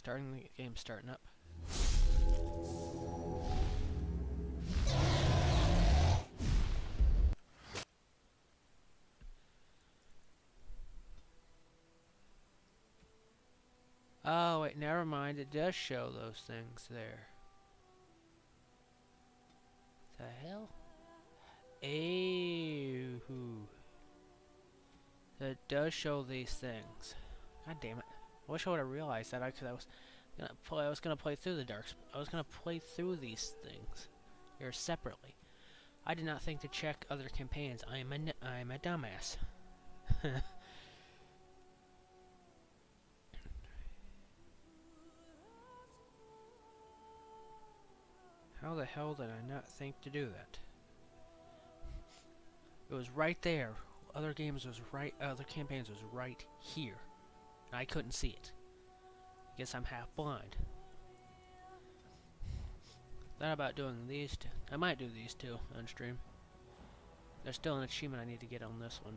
Starting the game, starting up. Oh wait, never mind. It does show those things there. The hell? Ew. It does show these things. God damn it! I wish I would have realized that because I was gonna play through the darks. I was gonna play through these things here separately. I did not think to check other campaigns. I am a dumbass. How the hell did I not think to do that? It was right there. Other campaigns was right here. And I couldn't see it. I guess I'm half blind. Thought about doing these two. I might do these two on stream. There's still an achievement I need to get on this one.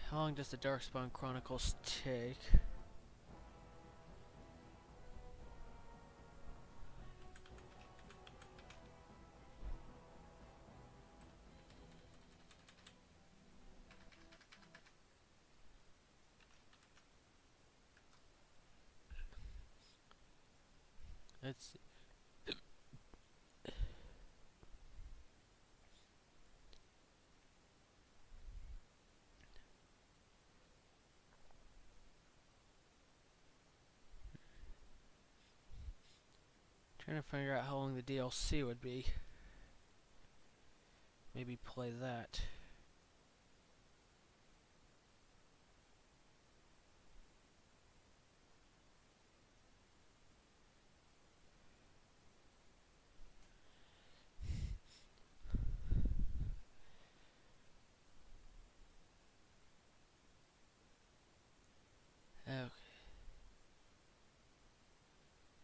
How long does the Darkspawn Chronicles take? Let's see. Trying to figure out how long the DLC would be. Maybe play that. Okay.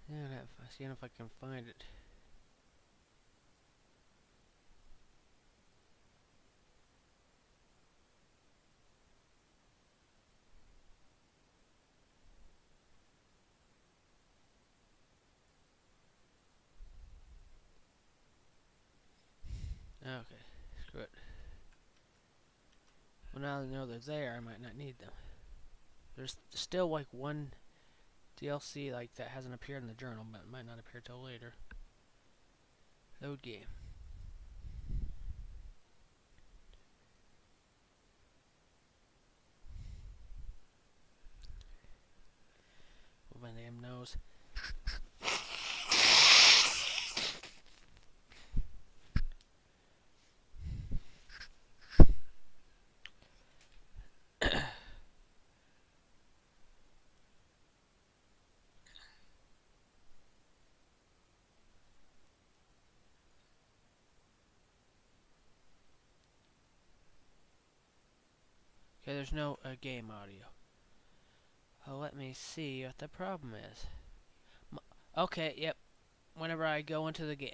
Yeah, seeing if I can find it. Okay, screw it. Well, now that I know they're there, I might not need them. There's still like one DLC like that hasn't appeared in the journal, but it might not appear till later. Load game. Open my damn nose. Okay, there's no game audio. Let me see what the problem is. Okay, yep. Whenever I go into the game,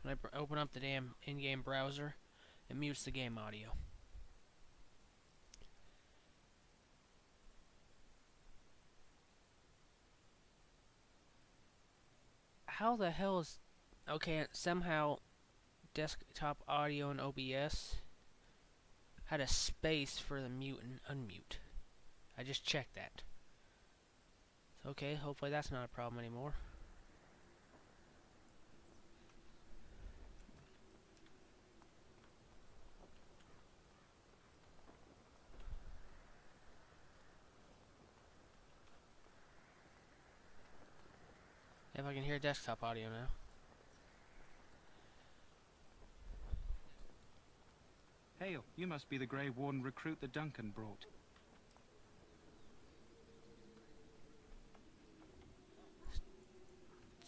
when I open up the damn in-game browser, it mutes the game audio. How the hell is... Okay, somehow desktop audio and OBS had a space for the mute and unmute. I just checked that. Okay, hopefully that's not a problem anymore. If I can hear desktop audio now. Hail, you must be the Grey Warden recruit that Duncan brought.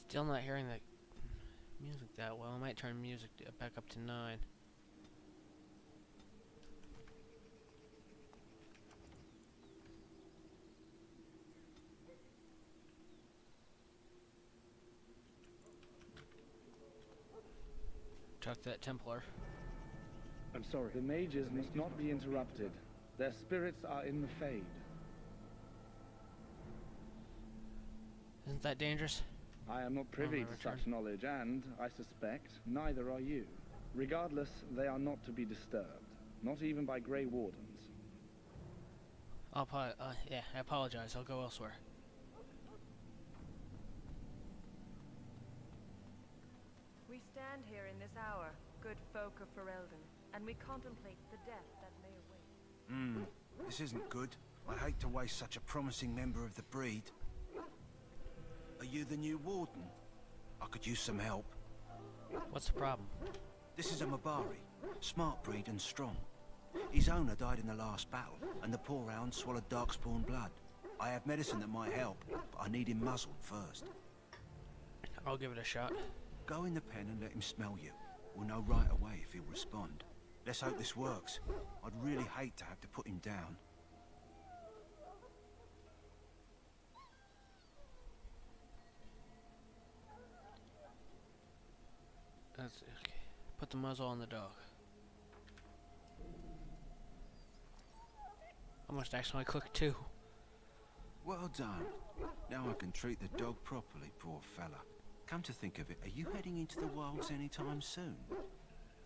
Still not hearing the music that well. I might turn music back up to 9. Talk to that Templar. I'm sorry. The mages must not be interrupted. Their spirits are in the Fade. Isn't that dangerous? I am not privy to such knowledge, and, I suspect, neither are you. Regardless, they are not to be disturbed. Not even by Grey Wardens. Yeah, I apologize. I'll go elsewhere. We stand here in this hour, good folk of Ferelden, and we contemplate the death that may await. This isn't good. I hate to waste such a promising member of the breed. Are you the new warden? I could use some help. What's the problem? This is a Mabari. Smart breed and strong. His owner died in the last battle, and the poor hound swallowed darkspawn blood. I have medicine that might help, but I need him muzzled first. I'll give it a shot. Go in the pen and let him smell you. We'll know right away if he'll respond. Let's hope this works. I'd really hate to have to put him down. That's okay. Put the muzzle on the dog. Almost accidentally clicked 2. Well done. Now I can treat the dog properly, poor fella. Come to think of it, are you heading into the wilds anytime soon?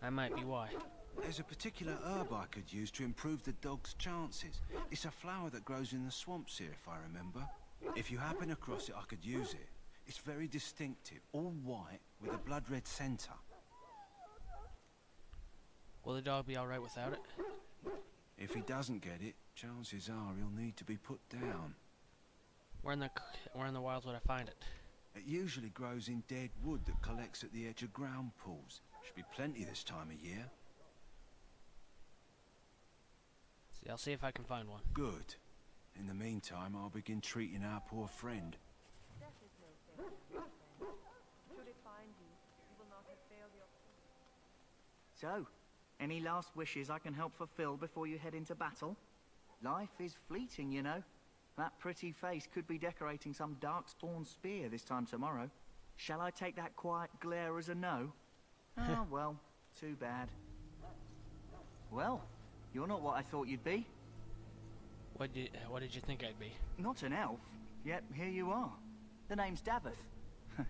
I might be. Why? There's a particular herb I could use to improve the dog's chances. It's a flower that grows in the swamps here, if I remember. If you happen across it, I could use it. It's very distinctive, all white, with a blood-red centre. Will the dog be alright without it? If he doesn't get it, chances are he'll need to be put down. Where in the wilds would I find it? It usually grows in dead wood that collects at the edge of ground pools. Should be plenty this time of year. See, I'll see if I can find one. Good. In the meantime, I'll begin treating our poor friend. Death is no failure, my friend. Should it find you, you will not have failed your... So, any last wishes I can help fulfill before you head into battle? Life is fleeting, you know. That pretty face could be decorating some darkspawn spear this time tomorrow. Shall I take that quiet glare as a no? Ah, well, too bad. Well, you're not what I thought you'd be. What did you think I'd be? Not an elf, yet here you are. The name's Daveth.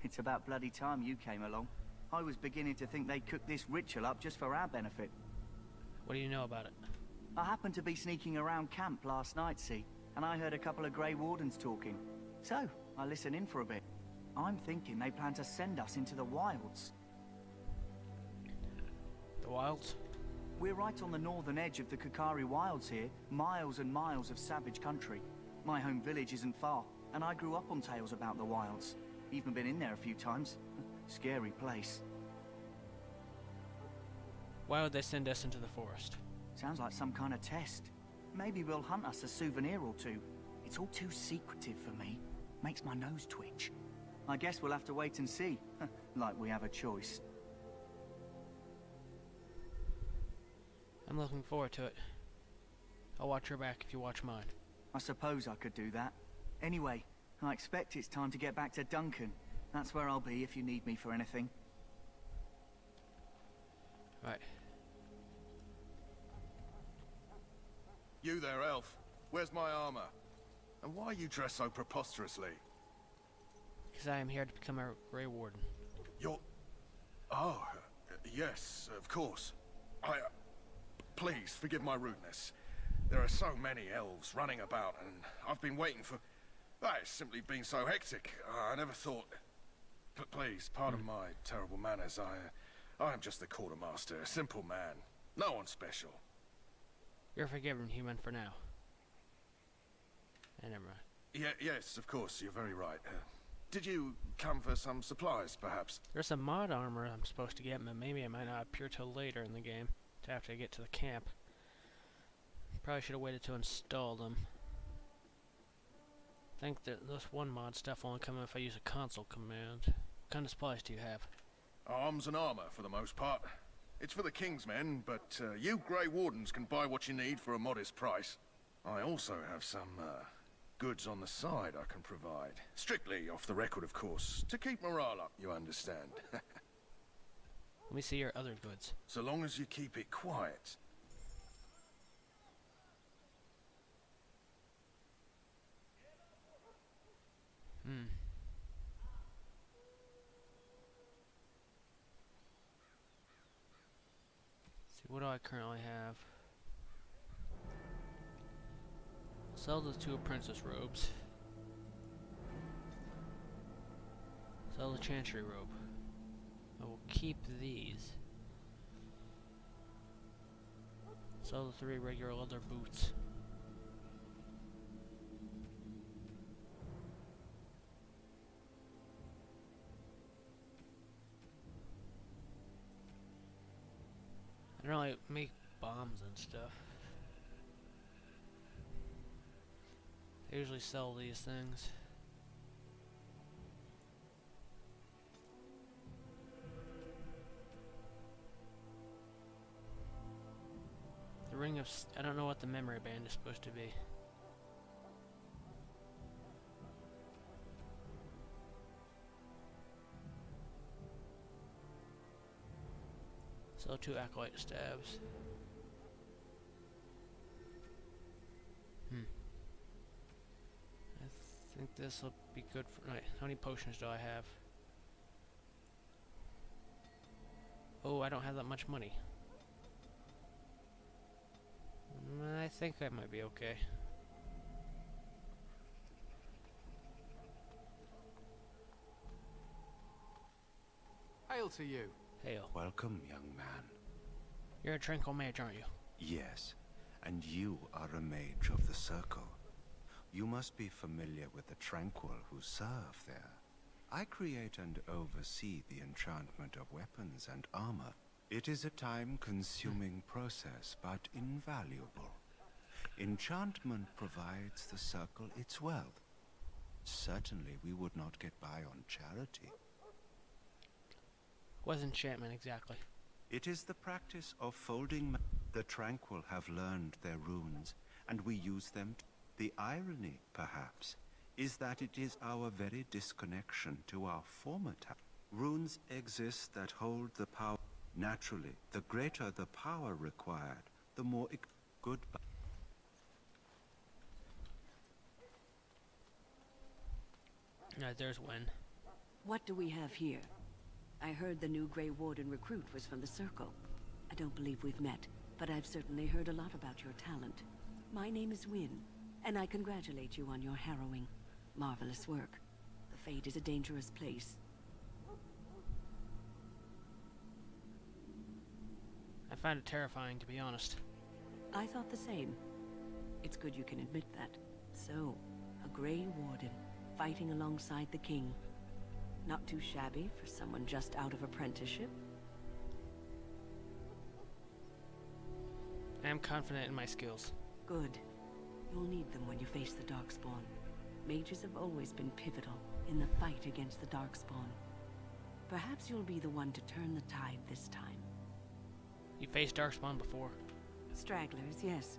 It's about bloody time you came along. I was beginning to think they cooked this ritual up just for our benefit. What do you know about it? I happened to be sneaking around camp last night, see, and I heard a couple of Grey Wardens talking. So, I listened in for a bit. I'm thinking they plan to send us into the wilds. The wilds? We're right on the northern edge of the Kakari Wilds here, miles and miles of savage country. My home village isn't far, and I grew up on tales about the wilds. Even been in there a few times. Scary place. Why would they send us into the forest? Sounds like some kind of test. Maybe we'll hunt us a souvenir or two. It's all too secretive for me. Makes my nose twitch. I guess we'll have to wait and see. Like we have a choice. I'm looking forward to it. I'll watch your back if you watch mine. I suppose I could do that. Anyway, I expect it's time to get back to Duncan. That's where I'll be if you need me for anything. Right. You there, elf. Where's my armor? And why are you dressed so preposterously? Because I am here to become a Grey Warden. You're... Oh, yes, of course. Please, forgive my rudeness. There are so many elves running about, and I've been waiting for... It's simply been so hectic. I never thought... Please, pardon my terrible manners. I am just the quartermaster, a simple man. No one special. You're forgiven, human, for now. Never mind. Yes, of course, you're very right. Did you come for some supplies, perhaps? There's some mod armor I'm supposed to get, but maybe it might not appear till later in the game, after I get to the camp. Probably should have waited to install them. I think that this one mod stuff will only come if I use a console command. What kind of supplies do you have? Arms and armor, for the most part. It's for the King's men, but you Grey Wardens can buy what you need for a modest price. I also have some goods on the side I can provide. Strictly off the record, of course, to keep morale up, you understand. Let me see your other goods. So long as you keep it quiet. See, what do I currently have? Sell the 2 princess robes. Sell the chantry robe. I will keep these. Sell the 3 regular leather boots. I don't really make bombs and stuff. I usually sell these things. The ring of... I don't know what the memory band is supposed to be. Sell 2 acolyte stabs. I think this will be good for... Right, how many potions do I have? Oh, I don't have that much money. I think I might be okay. Hail to you. Hail. Welcome, young man. You're a tranquil mage, aren't you? Yes, and you are a mage of the Circle. You must be familiar with the Tranquil who serve there. I create and oversee the enchantment of weapons and armor. It is a time-consuming process, but invaluable. Enchantment provides the Circle its wealth. Certainly we would not get by on charity. What's enchantment exactly? It is the practice of folding. The Tranquil have learned their runes, and we use them. The irony, perhaps, is that it is our very disconnection to our former time. Runes exist that hold the power. Naturally, the greater the power required, the more good. There's Wen. What do we have here? I heard the new Grey Warden recruit was from the Circle. I don't believe we've met, but I've certainly heard a lot about your talent. My name is Wynne, and I congratulate you on your harrowing, marvelous work. The Fade is a dangerous place. I find it terrifying, to be honest. I thought the same. It's good you can admit that. So, a Grey Warden, fighting alongside the King. Not too shabby for someone just out of apprenticeship. I am confident in my skills. Good. You'll need them when you face the Darkspawn. Mages have always been pivotal in the fight against the Darkspawn. Perhaps you'll be the one to turn the tide this time. You faced Darkspawn before? Stragglers, yes.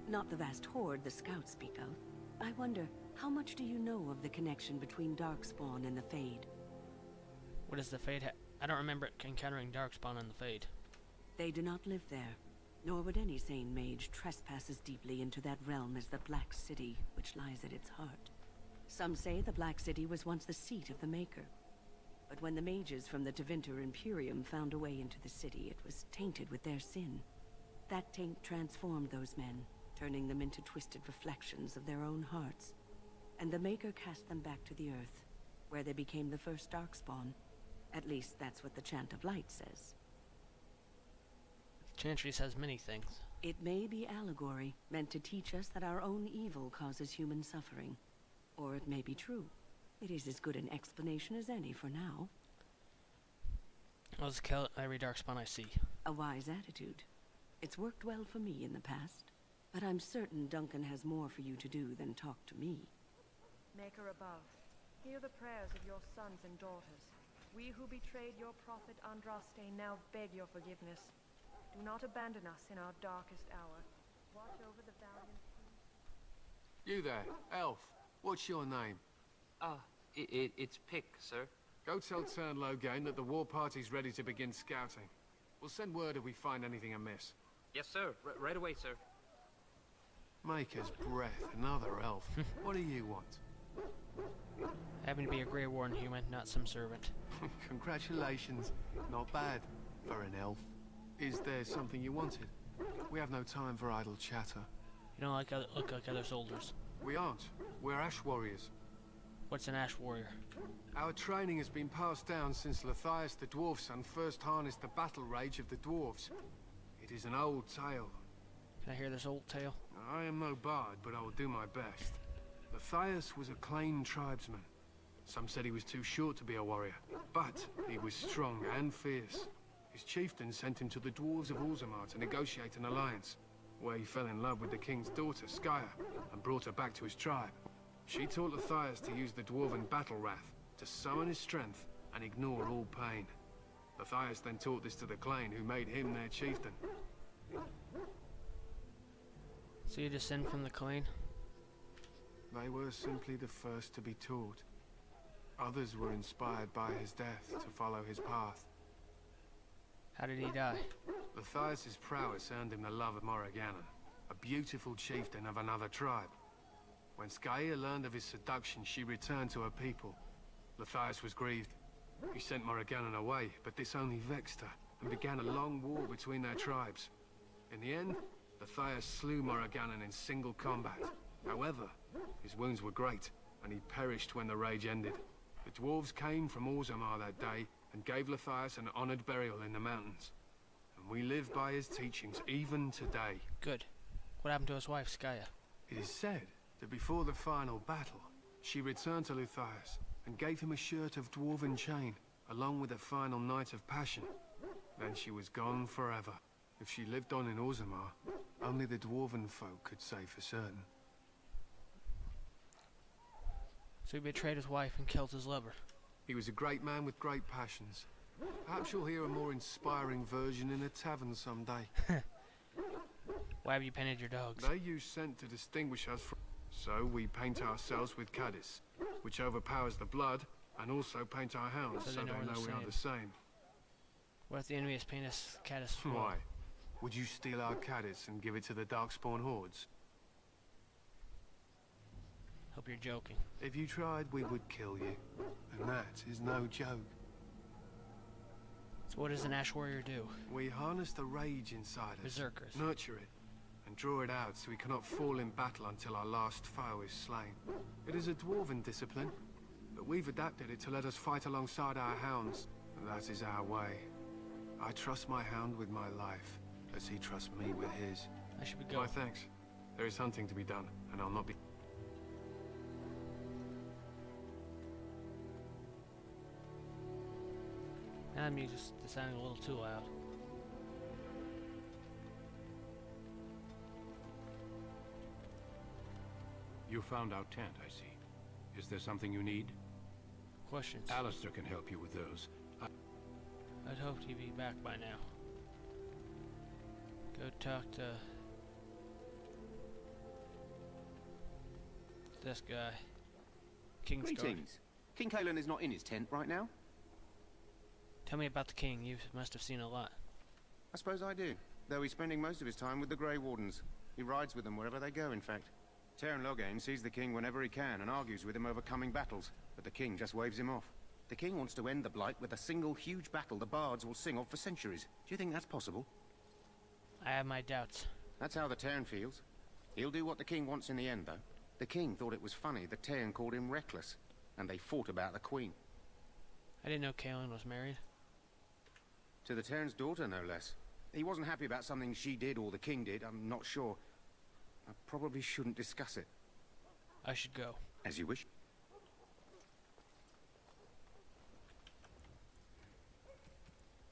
Not the vast horde the scouts speak of. I wonder, how much do you know of the connection between Darkspawn and the Fade? What is the Fade? I don't remember encountering Darkspawn in the Fade. They do not live there, nor would any sane mage trespass as deeply into that realm as the Black City, which lies at its heart. Some say the Black City was once the seat of the Maker. But when the mages from the Tevinter Imperium found a way into the city, it was tainted with their sin. That taint transformed those men, turning them into twisted reflections of their own hearts. And the Maker cast them back to the Earth, where they became the first Darkspawn. At least that's what the Chant of Light says. Chantry says many things. It may be allegory, meant to teach us that our own evil causes human suffering. Or it may be true. It is as good an explanation as any for now. I'll just kill every Darkspawn I see. A wise attitude. It's worked well for me in the past. But I'm certain Duncan has more for you to do than talk to me. Maker above, hear the prayers of your sons and daughters. We who betrayed your prophet Andraste now beg your forgiveness. Do not abandon us in our darkest hour. Watch over the valiant... You there, elf. What's your name? It's Pick, sir. Go tell Tern Logain that the war party's ready to begin scouting. We'll send word if we find anything amiss. Yes, sir. Right away, sir. Maker's breath, another elf. What do you want? Happen to be a Grey Warden human, not some servant. Congratulations. Not bad for an elf. Is there something you wanted? We have no time for idle chatter. You don't look like other soldiers. We aren't. We're Ash Warriors. What's an Ash Warrior? Our training has been passed down since Matthias the Dwarf Son first harnessed the battle rage of the dwarves. It is an old tale. Can I hear this old tale? I am no bard, but I will do my best. Matthias was a Clane tribesman. Some said he was too short to be a warrior, but he was strong and fierce. His chieftain sent him to the dwarves of Orzammar to negotiate an alliance, where he fell in love with the king's daughter, Skya, and brought her back to his tribe. She taught Matthias to use the dwarven battle wrath to summon his strength and ignore all pain. Matthias then taught this to the Clane, who made him their chieftain. So you descend from the Clane? They were simply the first to be taught. Others were inspired by his death to follow his path. How did he die? Matthias's prowess earned him the love of Morrigannon, a beautiful chieftain of another tribe. When Skya learned of his seduction, she returned to her people. Matthias was grieved. He sent Morrigannon away, but this only vexed her, and began a long war between their tribes. In the end, Matthias slew Morrigannon in single combat. However, his wounds were great, and he perished when the rage ended. The dwarves came from Orzammar that day, and gave Matthias an honored burial in the mountains. And we live by his teachings even today. Good. What happened to his wife, Skya? It is said that before the final battle, she returned to Matthias and gave him a shirt of dwarven chain, along with a final night of passion. Then she was gone forever. If she lived on in Orzammar, only the dwarven folk could say for certain. So he betrayed his wife and killed his lover. He was a great man with great passions. Perhaps you'll hear a more inspiring version in a tavern someday. Why have you painted your dogs? They use scent to distinguish us from... So we paint ourselves with caddis, which overpowers the blood, and also paint our hounds so they know we are the same. What if the enemy has painted us caddis? Why? Would you steal our caddis and give it to the Darkspawn hordes? Hope you're joking. If you tried, we would kill you. And that is no joke. So what does an Ash Warrior do? We harness the rage inside us, Berserkers. nurture it, and draw it out so we cannot fall in battle until our last foe is slain. It is a dwarven discipline, but we've adapted it to let us fight alongside our hounds. That is our way. I trust my hound with my life, as he trusts me with his. I should be going. My thanks. There is hunting to be done, and I'll not be... Now the music's sounding a little too loud. You found our tent, I see. Is there something you need? Questions? Alistair can help you with those. I'd hoped he'd be back by now. Go talk to this guy. King's Guard. Greetings. King Kalen is not in his tent right now? Tell me about the king. You must have seen a lot. I suppose I do. Though he's spending most of his time with the Grey Wardens. He rides with them wherever they go, in fact. Tern Logain sees the king whenever he can and argues with him over coming battles, but the king just waves him off. The king wants to end the Blight with a single huge battle the bards will sing of for centuries. Do you think that's possible? I have my doubts. That's how the Tern feels. He'll do what the king wants in the end, though. The king thought it was funny that Tern called him reckless, and they fought about the queen. I didn't know Kalen was married. To the Tern's daughter, no less. He wasn't happy about something she did or the king did, I'm not sure. I probably shouldn't discuss it. I should go. As you wish.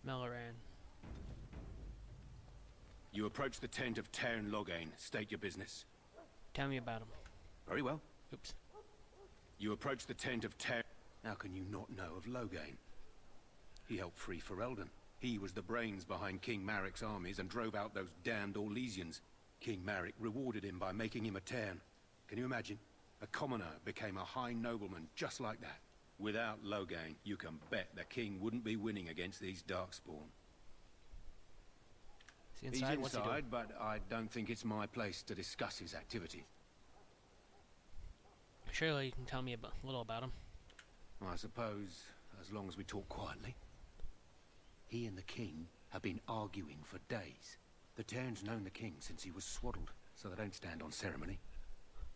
Melloran. You approach the tent of Tern Logain. State your business. Tell me about him. Very well. Oops. You approach the tent of Tern... How can you not know of Logain? He helped free Ferelden. He was the brains behind King Maric's armies and drove out those damned Orlesians. King Maric rewarded him by making him a Tern. Can you imagine? A commoner became a high nobleman just like that. Without Logain, you can bet the king wouldn't be winning against these Darkspawn. Is he He's inside? What's he doing? inside, but I don't think it's my place to discuss his activity. Surely you can tell me a little about him. I suppose, as long as we talk quietly. He and the king have been arguing for days. The Tern's known the king since he was swaddled, so they don't stand on ceremony.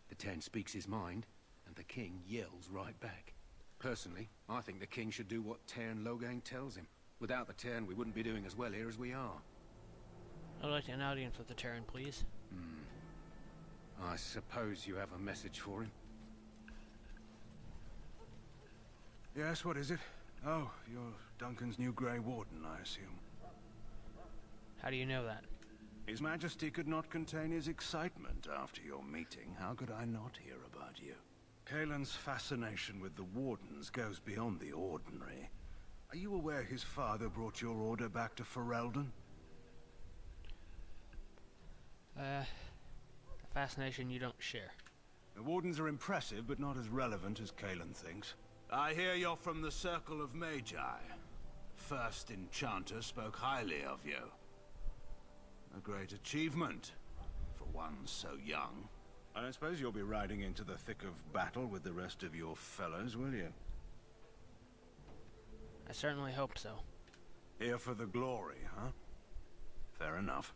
The Tern speaks his mind, and the king yells right back. Personally, I think the king should do what Tern Logain tells him. Without the Tern, we wouldn't be doing as well here as we are. I'd like an audience with the Terran, please. I suppose you have a message for him? Yes, what is it? Oh, you're Duncan's new Grey Warden, I assume. How do you know that? His Majesty could not contain his excitement after your meeting. How could I not hear about you? Kaelin's fascination with the Wardens goes beyond the ordinary. Are you aware his father brought your order back to Ferelden? A fascination you don't share. The Wardens are impressive, but not as relevant as Kaelin thinks. I hear you're from the Circle of Magi. First Enchanter spoke highly of you. A great achievement, for one so young. I don't suppose you'll be riding into the thick of battle with the rest of your fellows, will you? I certainly hope so. Here for the glory, huh? Fair enough.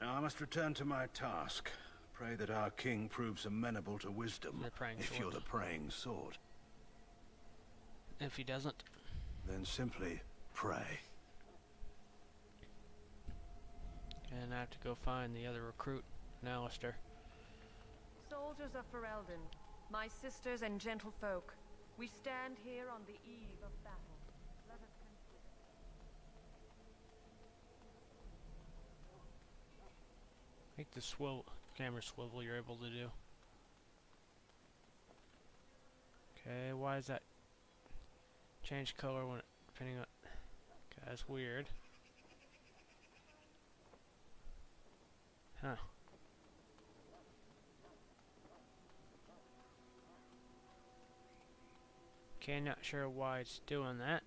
Now I must return to my task. Pray that our king proves amenable to wisdom, if you're the praying sword. If he doesn't, then simply pray. And I have to go find the other recruit, Alistair. Soldiers of Ferelden, my sisters and gentlefolk, we stand here on the eve of battle. Let us consider. Make the camera swivel you're able to do. Okay, why is that change color when depending on? Okay, that's weird. Huh. Okay, not sure why it's doing that.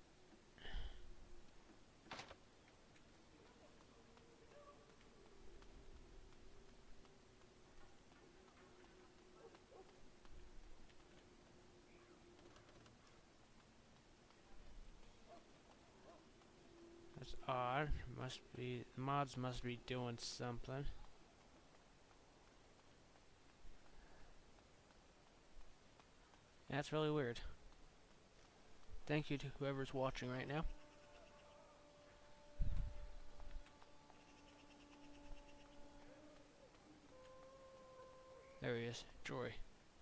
That's odd. Must be mods must be doing something. That's really weird. Thank you to whoever's watching right now. There he is, Jory.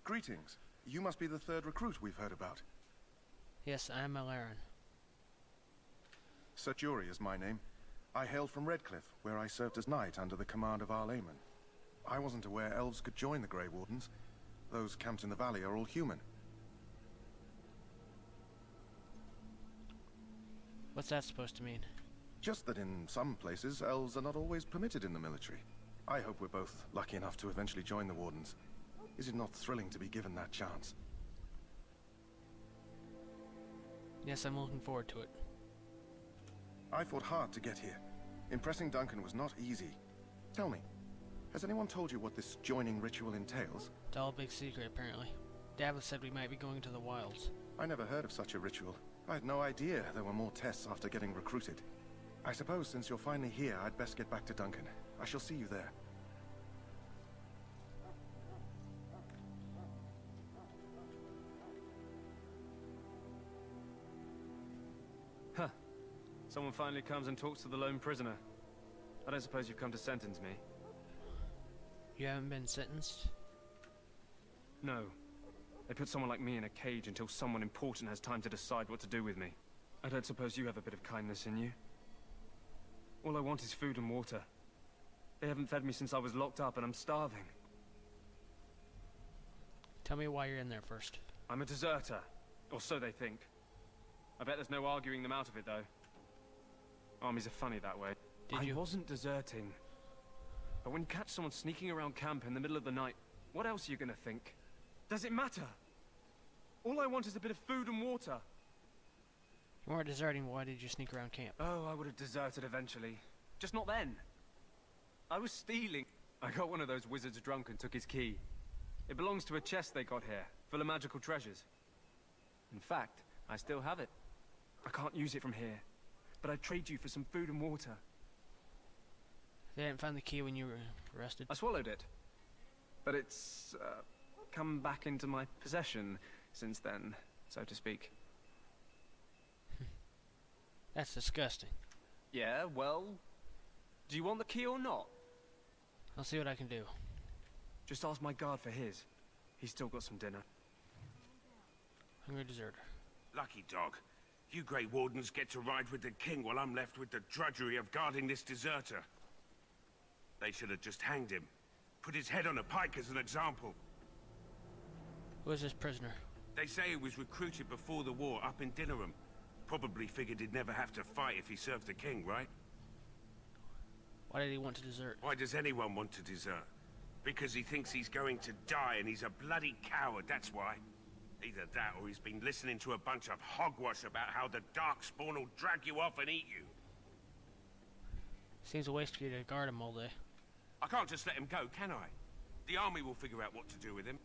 Greetings. You must be the third recruit we've heard about. Yes, I am Alarin. Sir Jury is my name. I hail from Redcliffe, where I served as knight under the command of Arlaman. I wasn't aware elves could join the Grey Wardens. Those camped in the valley are all human. What's that supposed to mean? Just that in some places, elves are not always permitted in the military. I hope we're both lucky enough to eventually join the Wardens. Is it not thrilling to be given that chance? Yes, I'm looking forward to it. I fought hard to get here. Impressing Duncan was not easy. Tell me, has anyone told you what this joining ritual entails? It's all a big secret, apparently. Davos said we might be going to the wilds. I never heard of such a ritual. I had no idea there were more tests after getting recruited. I suppose since you're finally here, I'd best get back to Duncan. I shall see you there. Huh. Someone finally comes and talks to the lone prisoner. I don't suppose you've come to sentence me? You haven't been sentenced? No. They put someone like me in a cage until someone important has time to decide what to do with me. I don't suppose you have a bit of kindness in you? All I want is food and water. They haven't fed me since I was locked up and I'm starving. Tell me why you're in there first. I'm a deserter. Or so they think. I bet there's no arguing them out of it, though. Armies are funny that way. I wasn't deserting. But when you catch someone sneaking around camp in the middle of the night, what else are you gonna think? Does it matter? All I want is a bit of food and water. You weren't deserting, why did you sneak around camp? Oh, I would have deserted eventually. Just not then. I was stealing. I got one of those wizards drunk and took his key. It belongs to a chest they got here, full of magical treasures. In fact, I still have it. I can't use it from here, but I'd trade you for some food and water. They didn't find the key when you were arrested? I swallowed it. But it's, come back into my possession since then, so to speak. That's disgusting. Yeah, well, do you want the key or not? I'll see what I can do. Just ask my guard for his. He's still got some dinner. Hungry deserter. Lucky dog. You Grey Wardens get to ride with the king while I'm left with the drudgery of guarding this deserter. They should have just hanged him. Put his head on a pike as an example. Who is this prisoner? They say he was recruited before the war up in Dinnerham. Probably figured he'd never have to fight if he served the king, right? Why did he want to desert? Why does anyone want to desert? Because he thinks he's going to die and he's a bloody coward, that's why. Either that or he's been listening to a bunch of hogwash about how the Darkspawn will drag you off and eat you. Seems a waste for you to guard him all day. I can't just let him go, can I? The army will figure out what to do with him.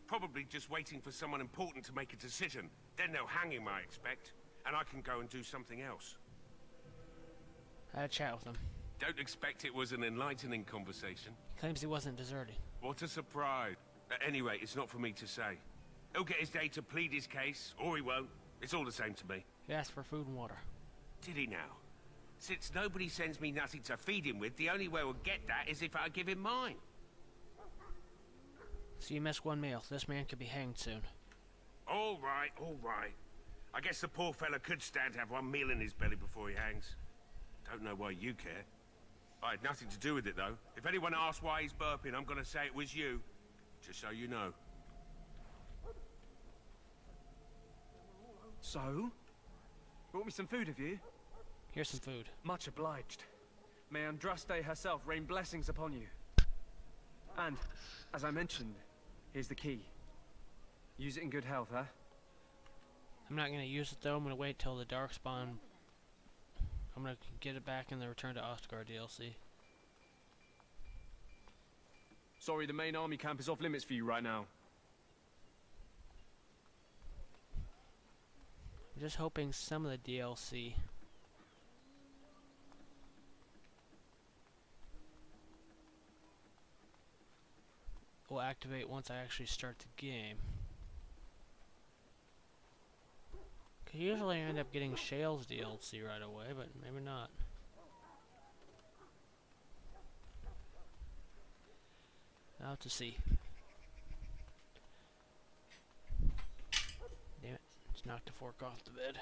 Probably just waiting for someone important to make a decision. Then they'll hang him, I expect. And I can go and do something else. I had a chat with him. Don't expect it was an enlightening conversation. He claims he wasn't deserting. What a surprise. At any rate, it's not for me to say. He'll get his day to plead his case, or he won't. It's all the same to me. He asked for food and water. Did he now? Since nobody sends me nothing to feed him with, the only way we'll get that is if I give him mine. So you missed one meal. This man could be hanged soon. All right, all right. I guess the poor fella could stand to have one meal in his belly before he hangs. Don't know why you care. I had nothing to do with it, though. If anyone asks why he's burping, I'm gonna say it was you. Just so you know. So? Brought me some food, have you? Here's some food. Much obliged. May Andraste herself rain blessings upon you. And, as I mentioned, here's the key. Use it in good health, huh? I'm not gonna use it though. I'm gonna wait till the Darkspawn. I'm gonna get it back in the Return to Ostgard DLC. Sorry, the main army camp is off limits for you right now. I'm just hoping some of the DLC will activate once I actually start the game. Cause usually I end up getting Shale's DLC right away, but maybe not. I'll have to see. Damn it, just knocked the fork off the bed.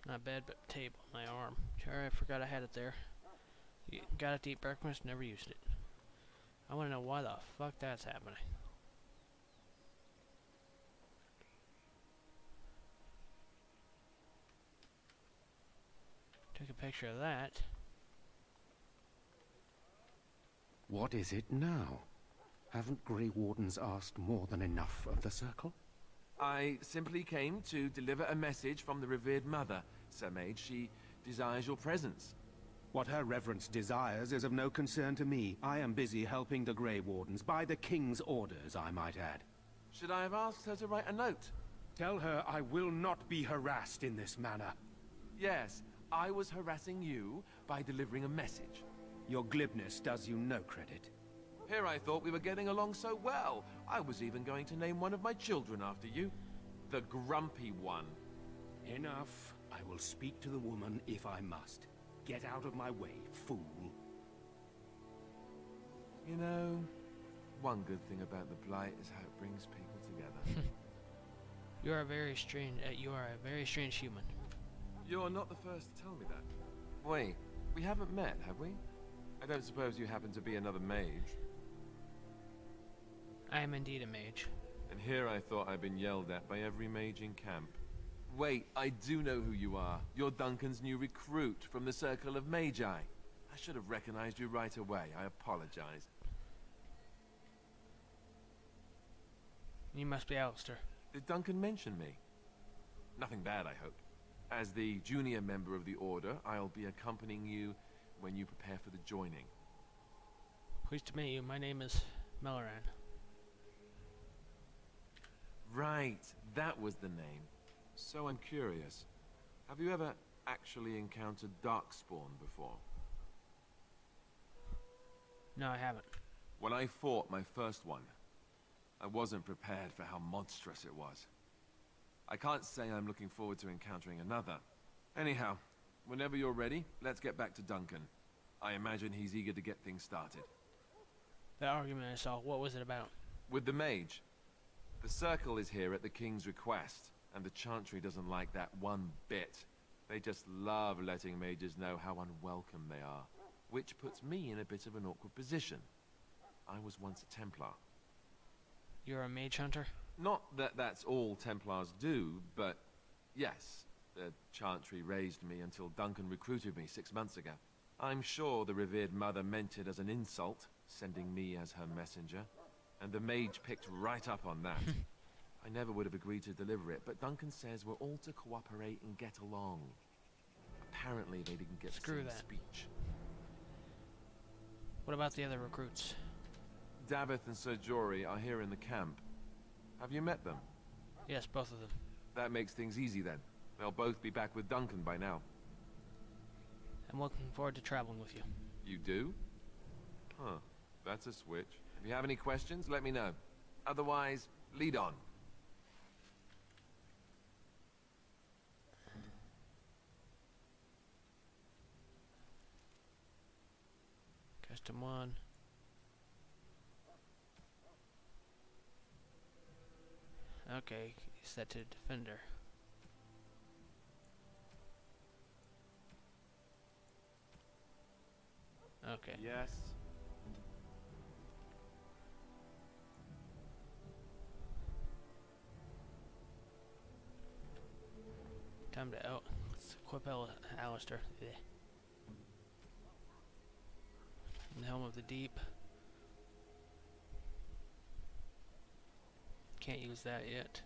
Not bed, but table, my arm. Sorry, I forgot I had it there. Got it to eat breakfast, never used it. I want to know why the fuck that's happening. Took a picture of that. What is it now? Haven't Grey Wardens asked more than enough of the Circle? I simply came to deliver a message from the revered mother, Sir Mage. She desires your presence. What her reverence desires is of no concern to me. I am busy helping the Grey Wardens, by the King's orders, I might add. Should I have asked her to write a note? Tell her I will not be harassed in this manner. Yes, I was harassing you by delivering a message. Your glibness does you no credit. Here I thought we were getting along so well. I was even going to name one of my children after you. The Grumpy One. Enough. I will speak to the woman if I must. Get out of my way, fool. You know, one good thing about the Blight is how it brings people together. You are a very strange human. You're not the first to tell me that. Wait, we haven't met, have we? I don't suppose you happen to be another mage? I am indeed a mage. And here I thought I'd been yelled at by every mage in camp. Wait, I do know who you are. You're Duncan's new recruit from the Circle of Magi. I should have recognized you right away. I apologize. You must be Alistair. Did Duncan mention me? Nothing bad, I hope. As the junior member of the Order, I'll be accompanying you when you prepare for the joining. Pleased to meet you. My name is Melaran. Right, that was the name. So I'm curious. Have you ever actually encountered Darkspawn before? No, I haven't. When I fought my first one, I wasn't prepared for how monstrous it was. I can't say I'm looking forward to encountering another. Anyhow, whenever you're ready, let's get back to Duncan. I imagine he's eager to get things started. That argument I saw, what was it about? With the Mage. The Circle is here at the King's request, and the Chantry doesn't like that one bit. They just love letting mages know how unwelcome they are, which puts me in a bit of an awkward position. I was once a Templar. You're a mage hunter? Not that that's all Templars do, but yes, the Chantry raised me until Duncan recruited me 6 months ago. I'm sure the revered mother meant it as an insult, sending me as her messenger, and the Mage picked right up on that. I never would have agreed to deliver it, but Duncan says we're all to cooperate and get along. Apparently they didn't get Screw the same that. speech. What about the other recruits? Davith and Sir Jory are here in the camp. Have you met them? Yes, both of them. That makes things easy then. They'll both be back with Duncan by now. I'm looking forward to traveling with you. You do? Huh. That's a switch. If you have any questions, let me know. Otherwise, lead on. Custom 1. Okay, set to defender. Okay. Yes. Time to let's equip Alistair. Yeah. The Helm of the Deep. Can't use that yet.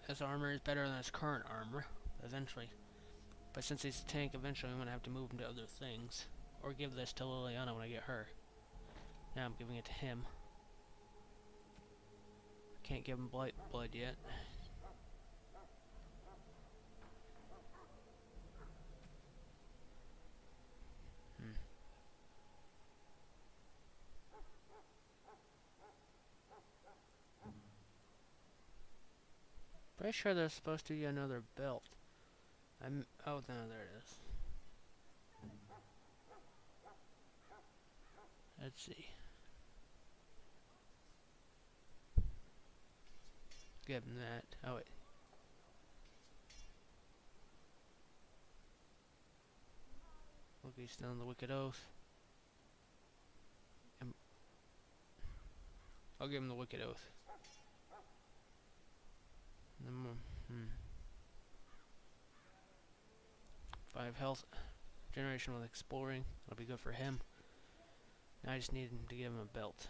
His armor is better than his current armor, eventually. But since he's a tank, eventually I'm going to have to move him to other things. Or give this to Liliana when I get her. Now I'm giving it to him. Can't give him Blight Blood yet. Pretty sure there's supposed to be another belt. Oh no, there it is. Let's see. Give him that. Oh wait. Look, he's still in the Wicked Oath. I'll give him the Wicked Oath. Hmm. 5 health. Generation with exploring. That'll be good for him. Now I just need him to give him a belt.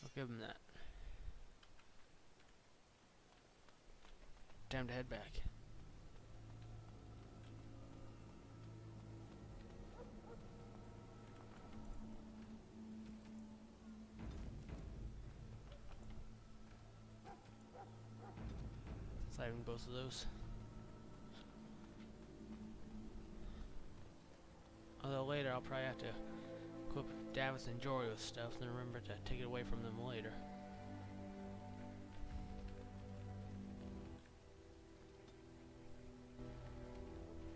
I'll give him that. Time to head back. Saving both of those. Although later I'll probably have to equip Davith and Jory with stuff, and remember to take it away from them later.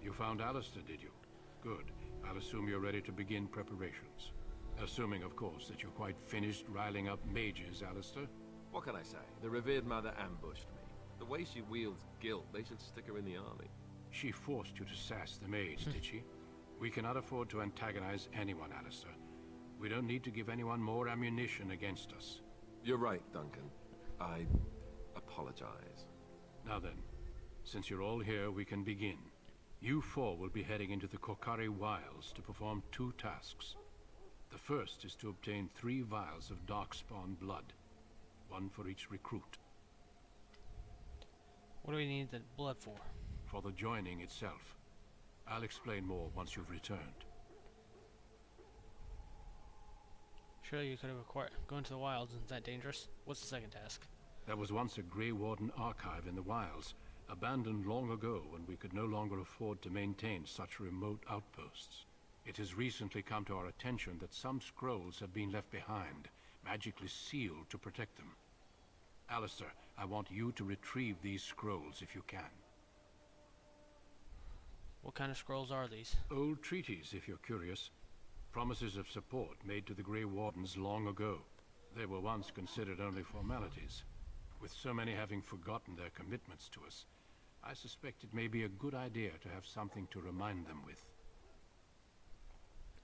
You found Alistair, did you? Good. I'll assume you're ready to begin preparations. Assuming, of course, that you're quite finished riling up mages, Alistair. What can I say? The revered mother ambushed me. The way she wields guilt, they should stick her in the army. She forced you to sass the mage, did she? We cannot afford to antagonize anyone, Alistair. We don't need to give anyone more ammunition against us. You're right, Duncan. I apologize. Now then, since you're all here, we can begin. You four will be heading into the Kokari Wilds to perform 2 tasks. The first is to obtain 3 vials of Darkspawn blood, 1 for each recruit. What do we need the blood for? For the joining itself. I'll explain more once you've returned. Surely you could have acquired. Going to the wilds isn't that dangerous? What's the second task? There was once a Grey Warden archive in the wilds, abandoned long ago when we could no longer afford to maintain such remote outposts. It has recently come to our attention that some scrolls have been left behind, magically sealed to protect them. Alistair, I want you to retrieve these scrolls if you can. What kind of scrolls are these? Old treaties, if you're curious. Promises of support made to the Grey Wardens long ago. They were once considered only formalities. With so many having forgotten their commitments to us, I suspect it may be a good idea to have something to remind them with.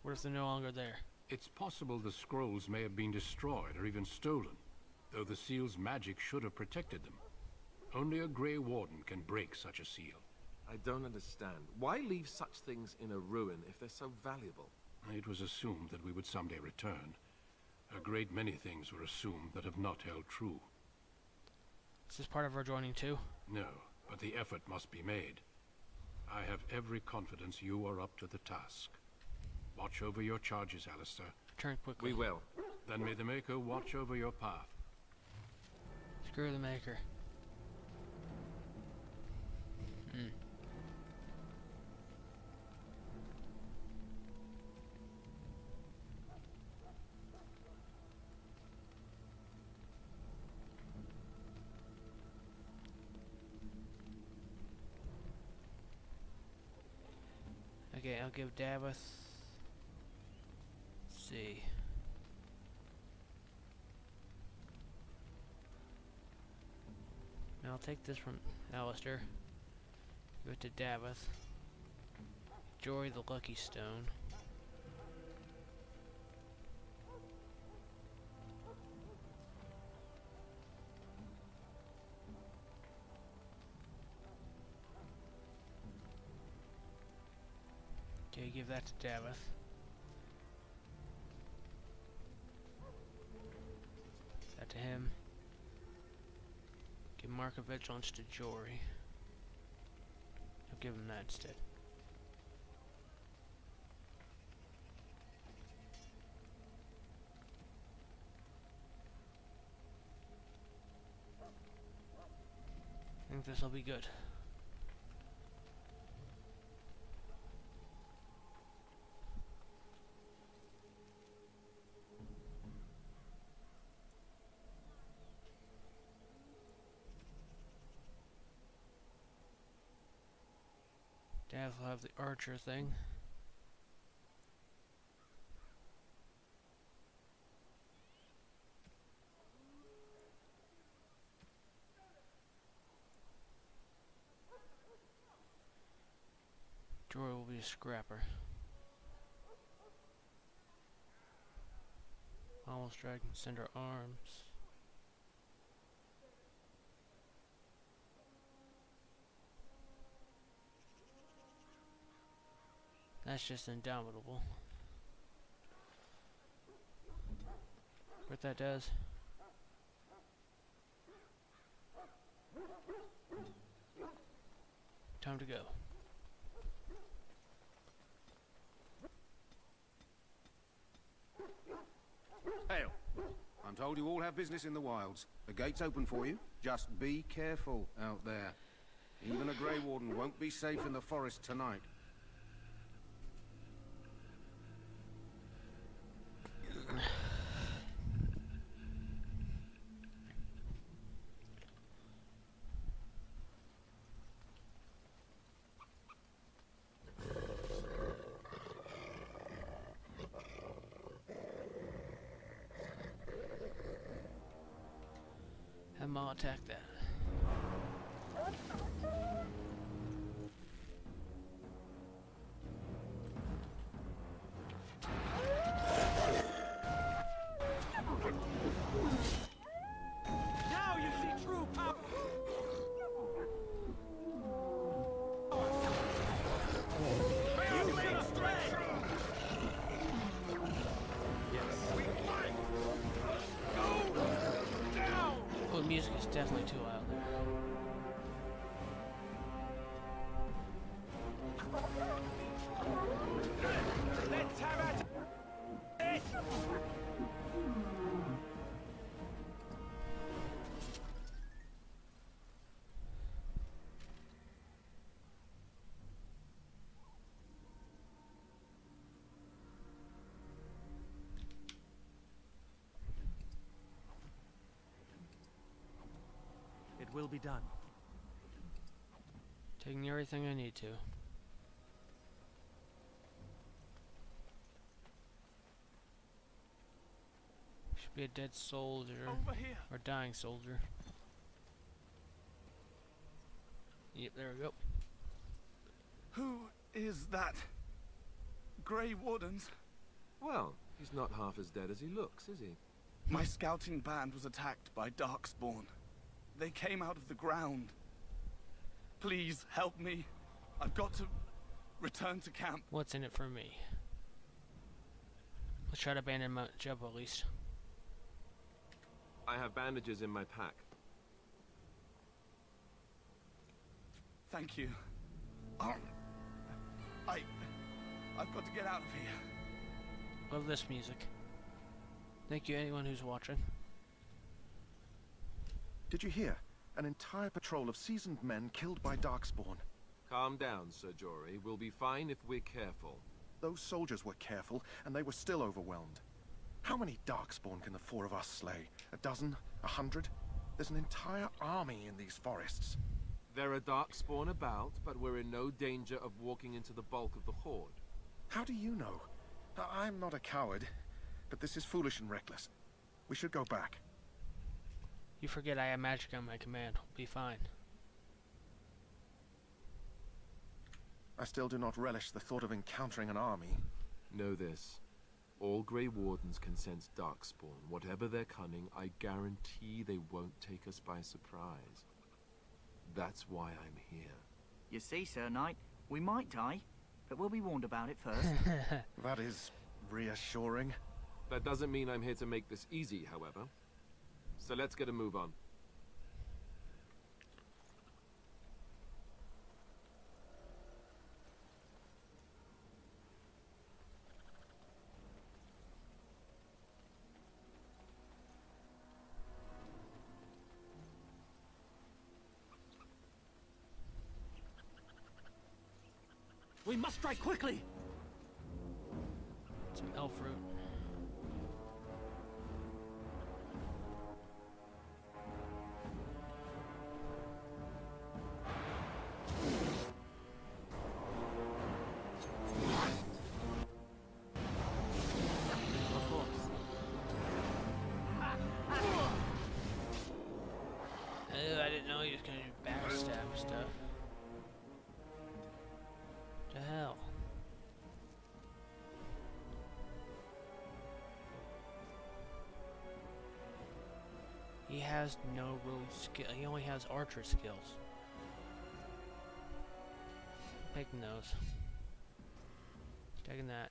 What if they're no longer there? It's possible the scrolls may have been destroyed or even stolen, though the seal's magic should have protected them. Only a Grey Warden can break such a seal. I don't understand. Why leave such things in a ruin if they're so valuable? It was assumed that we would someday return. A great many things were assumed that have not held true. Is this part of our joining too? No, but the effort must be made. I have every confidence you are up to the task. Watch over your charges, Alistair. Turn quickly. We will. Then may the Maker watch over your path. Screw the Maker. Okay, I'll give Davith. Let's see. Now I'll take this from Alistair. Give it to Davith. Jory the Lucky Stone. Okay, give that to Davith. That to him. Give Mark of Vigilance to Jory. I'll give him that instead. I think this will be good. Dad will have the archer thing. Jory will be a scrapper. Almost dragon cinder arms. That's just indomitable. What that does. Time to go. Hail. I'm told you all have business in the wilds. The gate's open for you. Just be careful out there. Even a Grey Warden won't be safe in the forest tonight. Have Maul attack that. Now you see true power. definitely too loud there. Let's have at it! It will be done. Taking everything I need to. Should be a dead soldier. Over here. Or dying soldier. Yep, there we go. Who is that? Grey Wardens? Well, he's not half as dead as he looks, is he? My scouting band was attacked by Darkspawn. They came out of the ground. Please help me. I've got to return to camp. What's in it for me? Let's try to abandon my job at least. I have bandages in my pack. Thank you. I've got to get out of here. Love this music. Thank you anyone who's watching. Did you hear? An entire patrol of seasoned men killed by Darkspawn. Calm down, Sir Jory. We'll be fine if we're careful. Those soldiers were careful, and they were still overwhelmed. How many Darkspawn can the four of us slay? A dozen? 100? There's an entire army in these forests. There are Darkspawn about, but we're in no danger of walking into the bulk of the Horde. How do you know? I'm not a coward, but this is foolish and reckless. We should go back. You forget I have magic on my command. We'll be fine. I still do not relish the thought of encountering an army. Know this. All Grey Wardens can sense Darkspawn. Whatever their cunning, I guarantee they won't take us by surprise. That's why I'm here. You see, Sir Knight, we might die, but we'll be warned about it first. That is reassuring. That doesn't mean I'm here to make this easy, however. So let's get a move on. We must strike quickly! Some elf root. Of course. Oh, I didn't know he was gonna do backstab stuff. The hell? He has no real skill. He only has archer skills. Taking those. Taking that.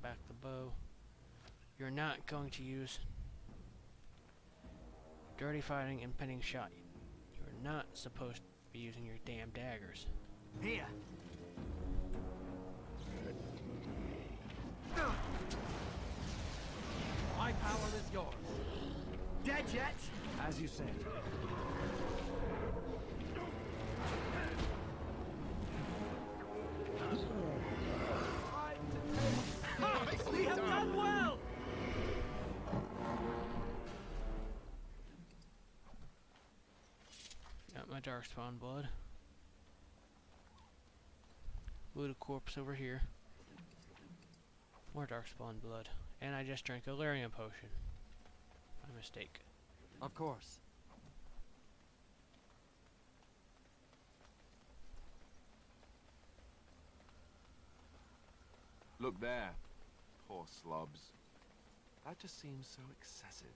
Back the bow. You're not going to use dirty fighting and pinning shot. You're not supposed to be using your damn daggers. Here. My power is yours. Dead yet? As you said. We have done well! Got my darkspawn blood. Looted corpse over here. More darkspawn blood. And I just drank a Larian potion. My mistake. Of course. Look there. Poor slobs. That just seems so excessive.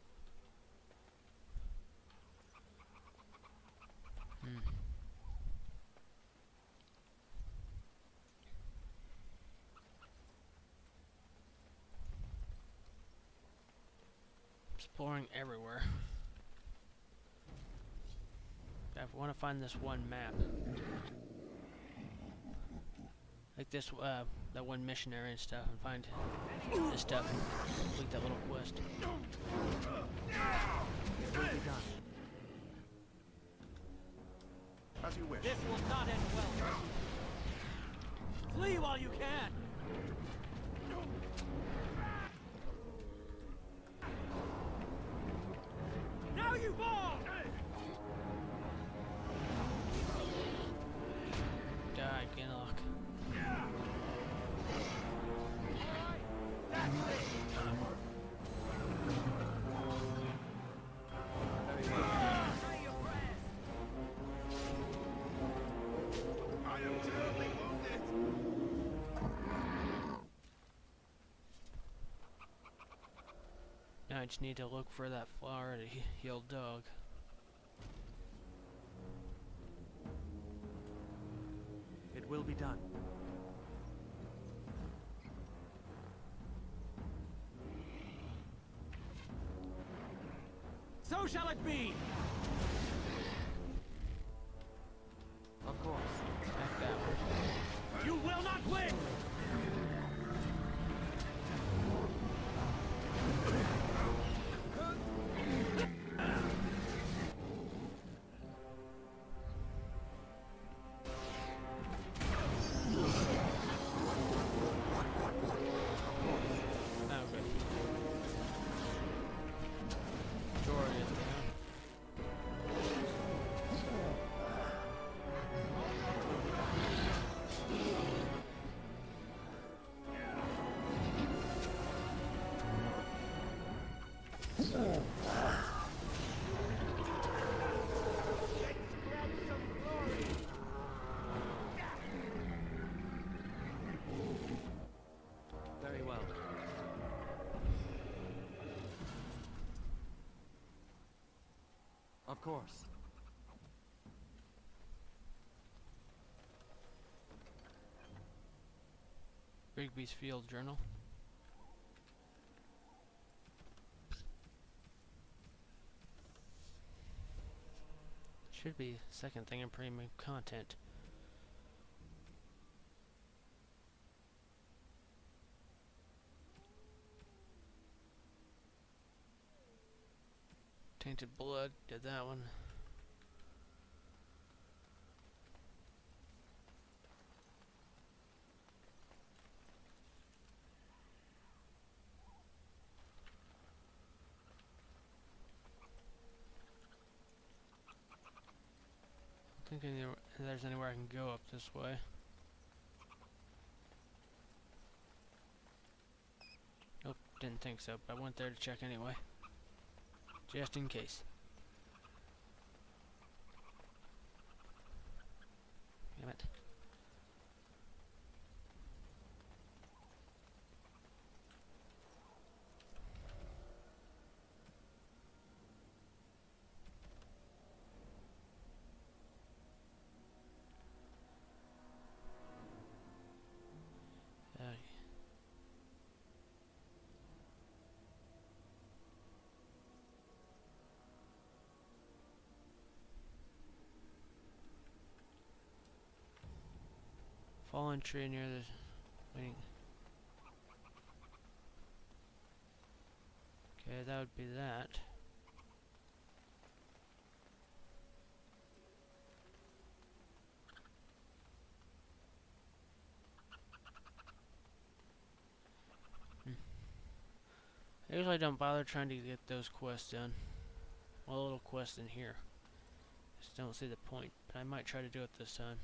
exploring everywhere. I want to find this one map. Like this, that one missionary and stuff, and find this stuff and complete that little quest. It will be done. As you wish. This will not end well. Flee while you can. Now you fall! Die, Genlock. I am terribly wounded. Now I just need to look for that flower to heal dog. It will be done. So shall it be! Of course. Back that one. You will not win! Very well. Of course. Rigby's Field Journal. Should be second thing in premium content. Tainted Blood, did that one. I don't think there's anywhere I can go up this way. Nope, didn't think so, but I went there to check anyway. Just in case. Damn it. Fallen tree near the waiting. Okay, that would be that. I usually don't bother trying to get those quests done. Well, a little quest in here. Just don't see the point, but I might try to do it this time.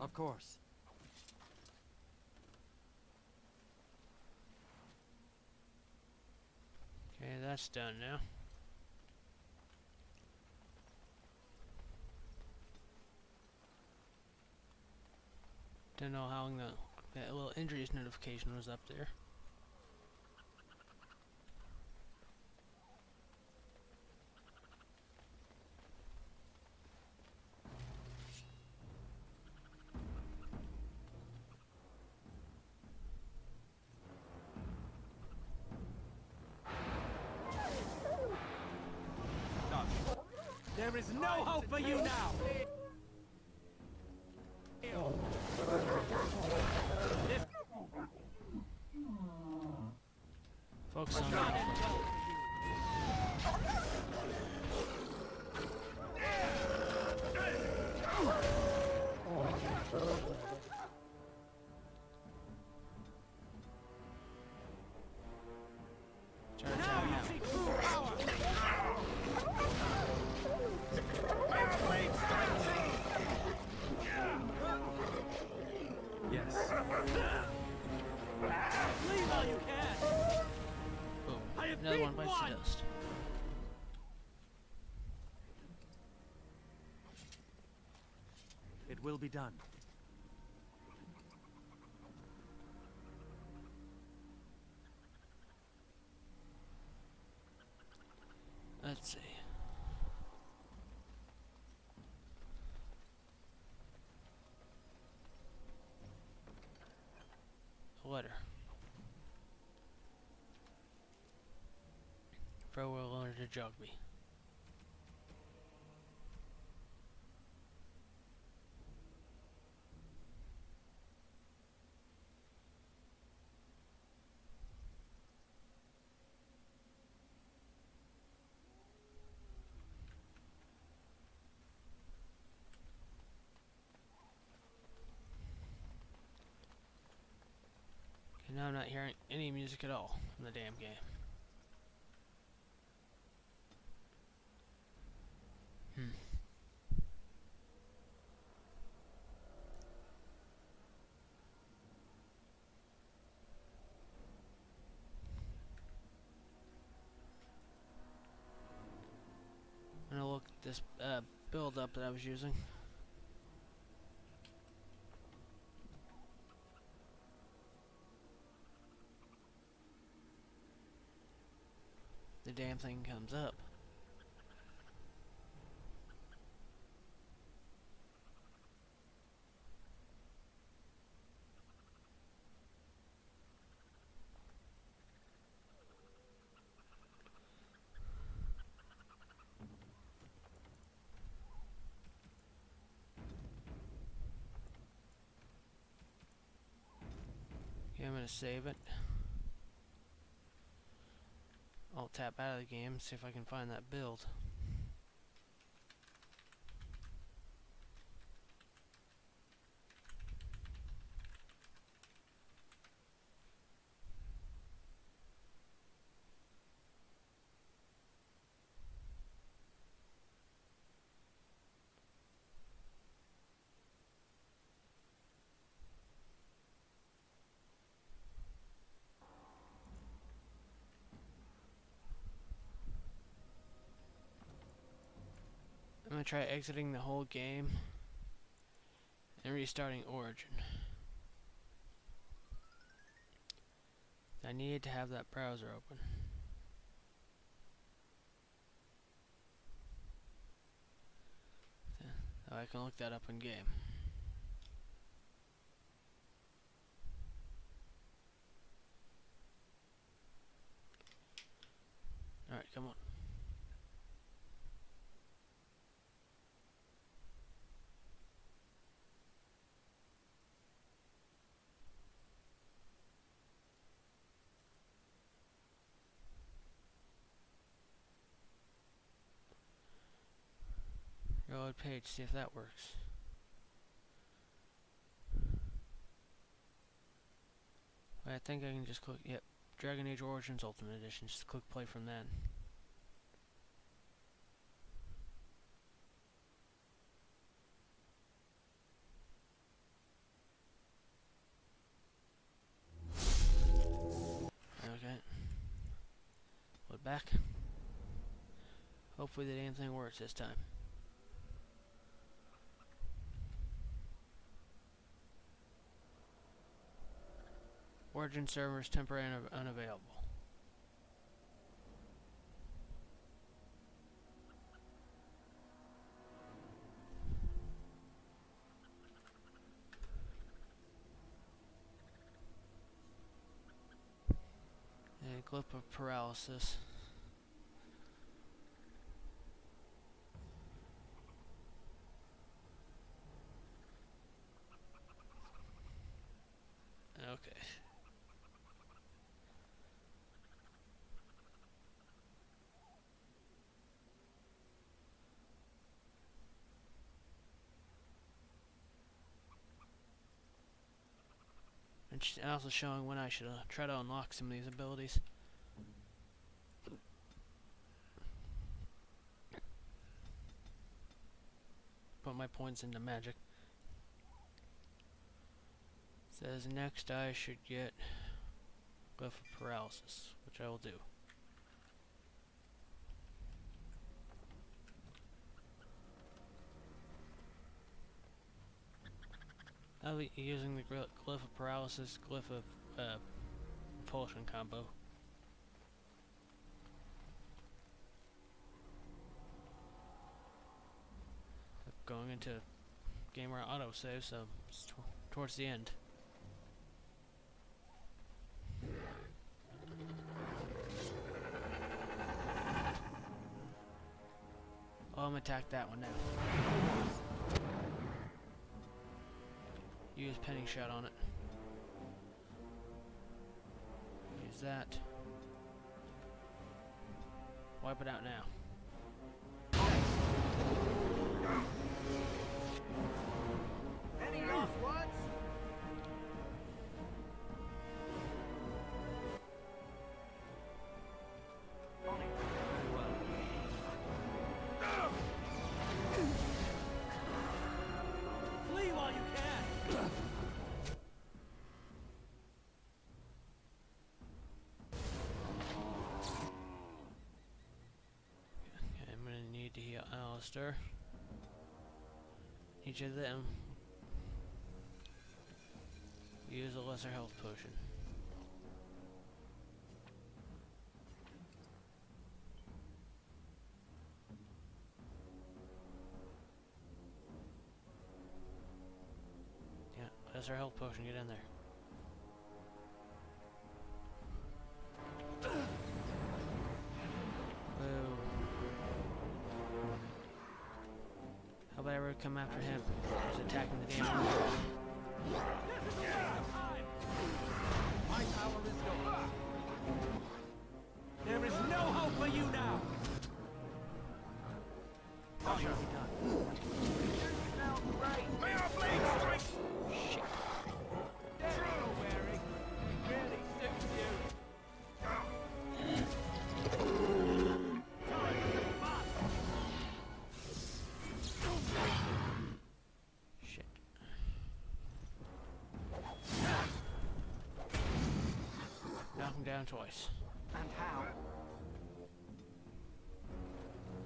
Of course. Okay, that's done now. Don't know how long that little injuries notification was up there. There is no hope for you now! Focus on that. Try to tap him out. Yes. Leave all you can! Boom. Another one bites the dust. It will be done. Let's see. A letter. Farewell, owner to Jogby. Okay, now I'm not hearing any music at all in the damn game. I'm gonna look at this build up that I was using. The damn thing comes up. Okay, I'm gonna save it. I'll tap out of the game and see if I can find that build. I'm gonna try exiting the whole game and restarting Origin. I need to have that browser open. So I can look that up in game. Alright, come on. Reload page, see if that works. I think I can just click, yep, Dragon Age Origins Ultimate Edition, just click play from then. back. Hopefully the damn thing works this time. Origin servers temporarily unavailable. And glyph of paralysis. Okay. And also showing when I should try to unlock some of these abilities. Put my points into magic. Says next I should get glyph of paralysis, which I will do. I'll be using the glyph of paralysis, glyph of propulsion combo. Going into game where I autosave, so it's towards the end. Oh, I'm gonna attack that one now. Use penning shot on it. Use that. Wipe it out now. Any last words? Flee while you can. Okay, I'm gonna need to heal Alistair. Each of them use a lesser health potion. Yeah, lesser health potion, get in there. Whoa. How about I ever come after him? He's attacking the damn room. My power is gone. There is no hope for you now. How easy done. May our blades strike. Shit. True, Wearing. He really suits you. Time to fight. Shit. Knock him down twice. And how?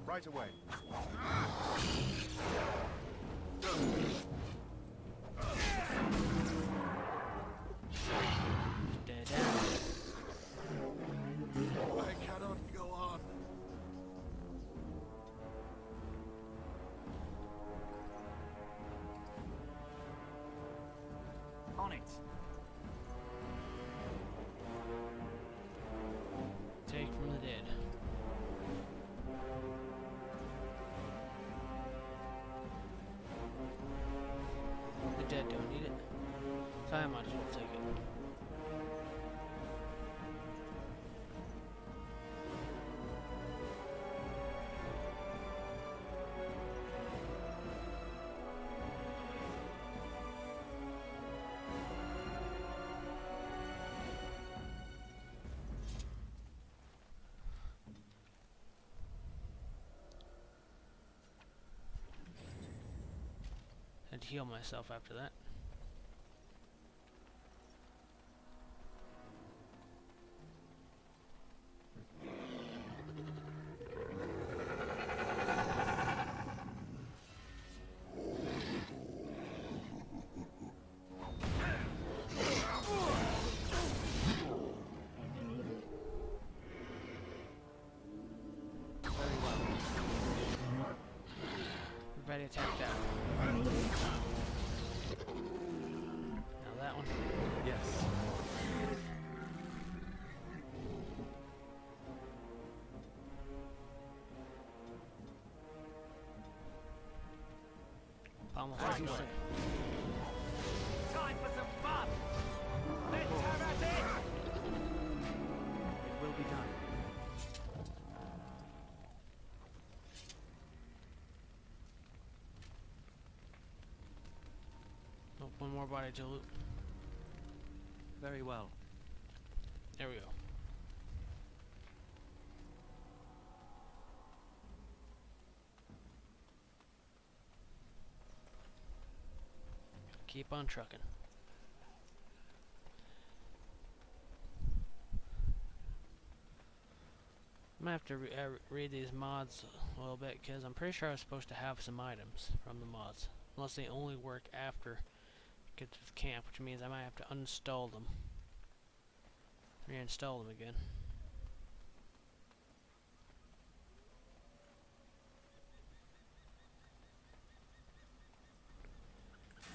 Right away. Dead down. I cannot go on. On it. Take from the dead. The dead don't need it, so I might as well take it. Had to heal myself after that. almost As you halfway. say. Time for some fun! Let's have at it! It will be done. Oh, one more body to loot. Very well. There we go. Keep on trucking. I'm gonna have to read these mods a little bit because I'm pretty sure I was supposed to have some items from the mods. Unless they only work after I get to the camp, which means I might have to uninstall them. Reinstall them again.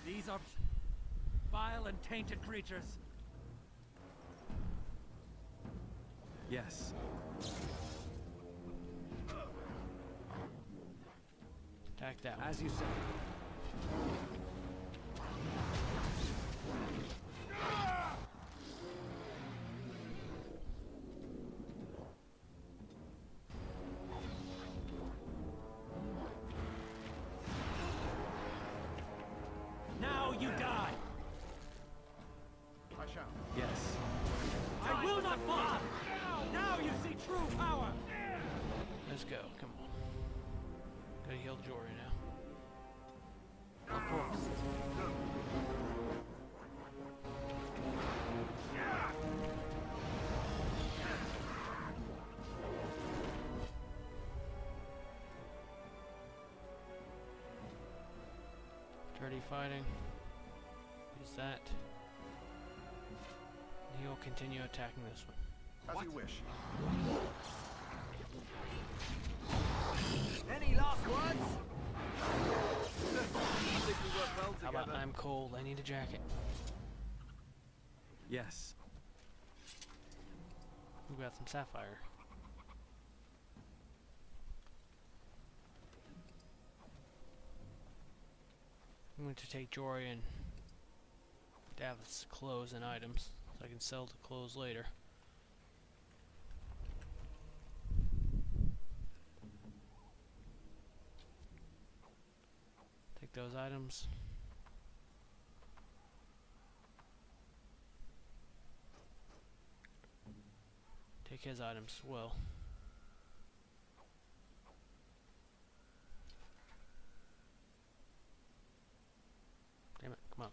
These are vile and tainted creatures. Yes. Attack that one. As you say. Now you die. I shall. Yes. I will not fall. Now you see true power. Let's go. Come on. Gotta heal Jory now. Of course. Dirty fighting. Use that. He'll continue attacking this one. As you wish. Any last words? I think we work well How about I'm cold, I need a jacket. Yes. We got some sapphire. I'm going to take Jory and Davith's clothes and items so I can sell the clothes later. Take those items. Take his items as well. Damn it, come on.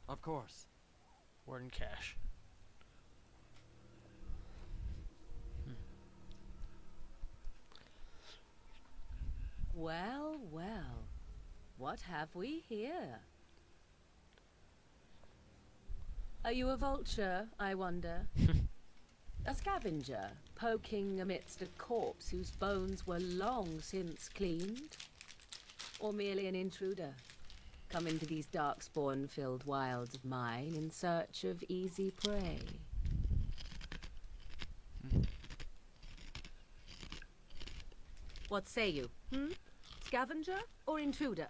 Of course. Warden cash. Well, well. What have we here? Are you a vulture, I wonder? A scavenger, poking amidst a corpse whose bones were long since cleaned? Or merely an intruder, come into these darkspawn-filled wilds of mine in search of easy prey? What say you, Scavenger or intruder?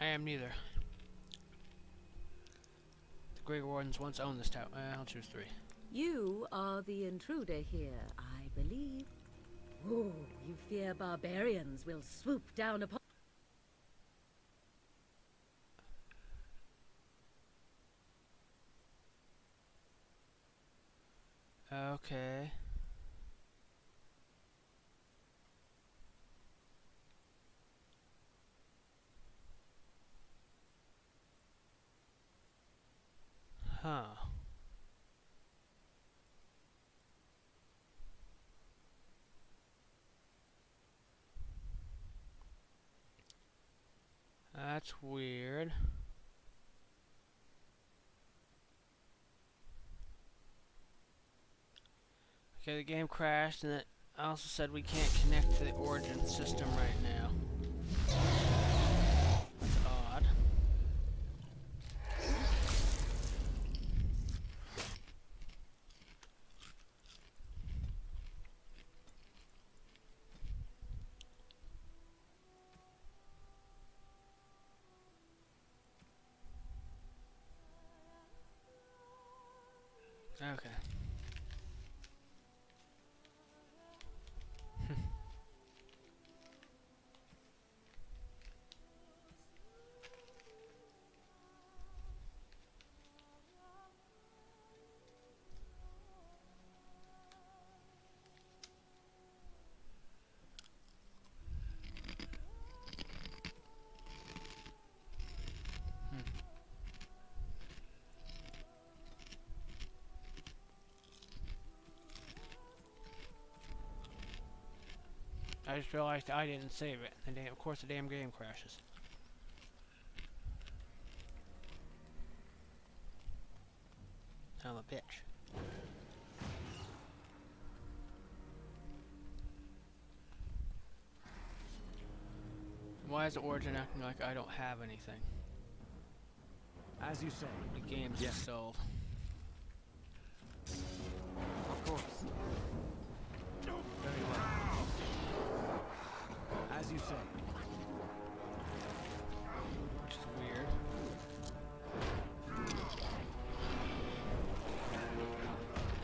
I am neither. The Grey Wardens once owned this town. I'll choose 3. You are the intruder here, I believe. Oh, you fear barbarians will swoop down upon... Okay. Huh. That's weird. Okay, the game crashed, and it also said we can't connect to the origin system right now. Okay. I just realized I didn't save it. And of course the damn game crashes. I'm a bitch. Why is Origin acting like I don't have anything? As you say. The game's just sold. Of course. Very well. As you say. Which is weird.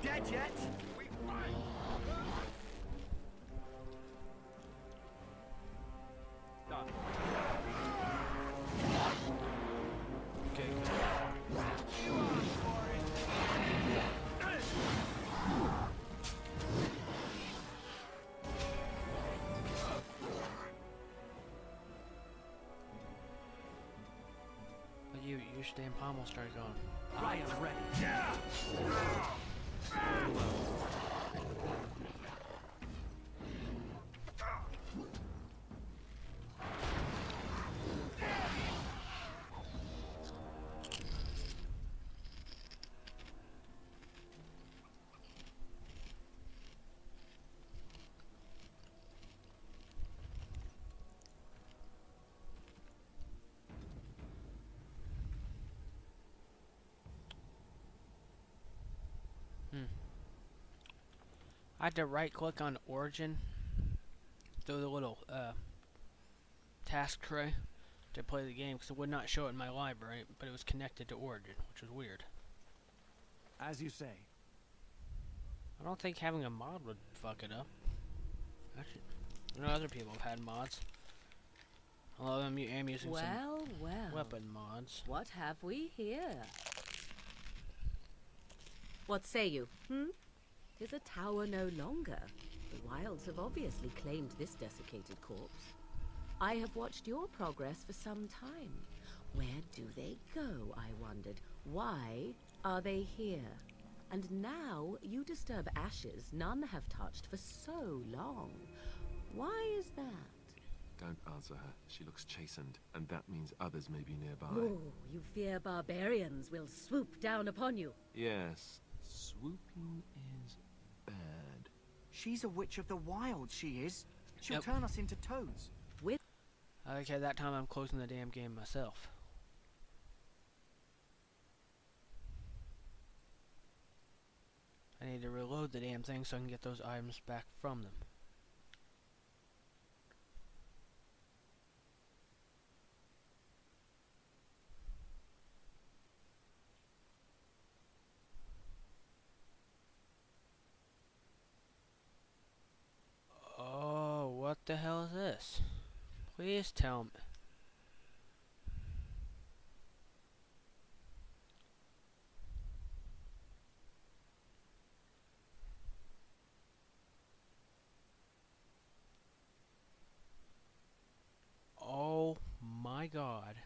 Dead yet? Done. Okay. But your damn pommel started going. I am ready. Yeah! I had to right click on Origin through the little task tray to play the game because it would not show it in my library, but it was connected to Origin, which was weird. As you say. I don't think having a mod would fuck it up. Actually, I know other people have had mods. Although I'm using some weapon mods. What have we here? What say you? Tis a tower no longer. The wilds have obviously claimed this desiccated corpse. I have watched your progress for some time. Where do they go, I wondered. Why are they here? And now you disturb ashes none have touched for so long. Why is that? Don't answer her. She looks chastened, and that means others may be nearby. Oh, you fear barbarians will swoop down upon you. Yes, swooping is bad. She's a witch of the wild, she is. She'll Yep. turn us into toads. Okay, that time I'm closing the damn game myself. I need to reload the damn thing so I can get those items back from them. Oh, what the hell is this? Please tell me. Oh my god.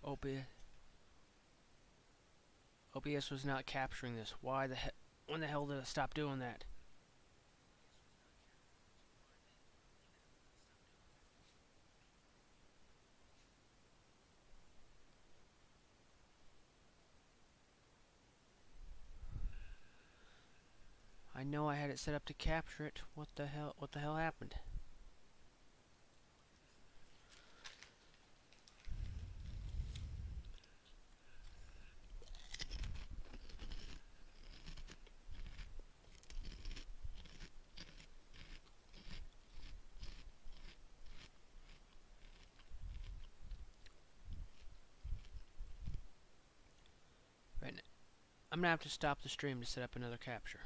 OBS was not capturing this. Why the hell? When the hell did it stop doing that? I know I had it set up to capture it. What the hell? What the hell happened? I'm gonna have to stop the stream to set up another capture.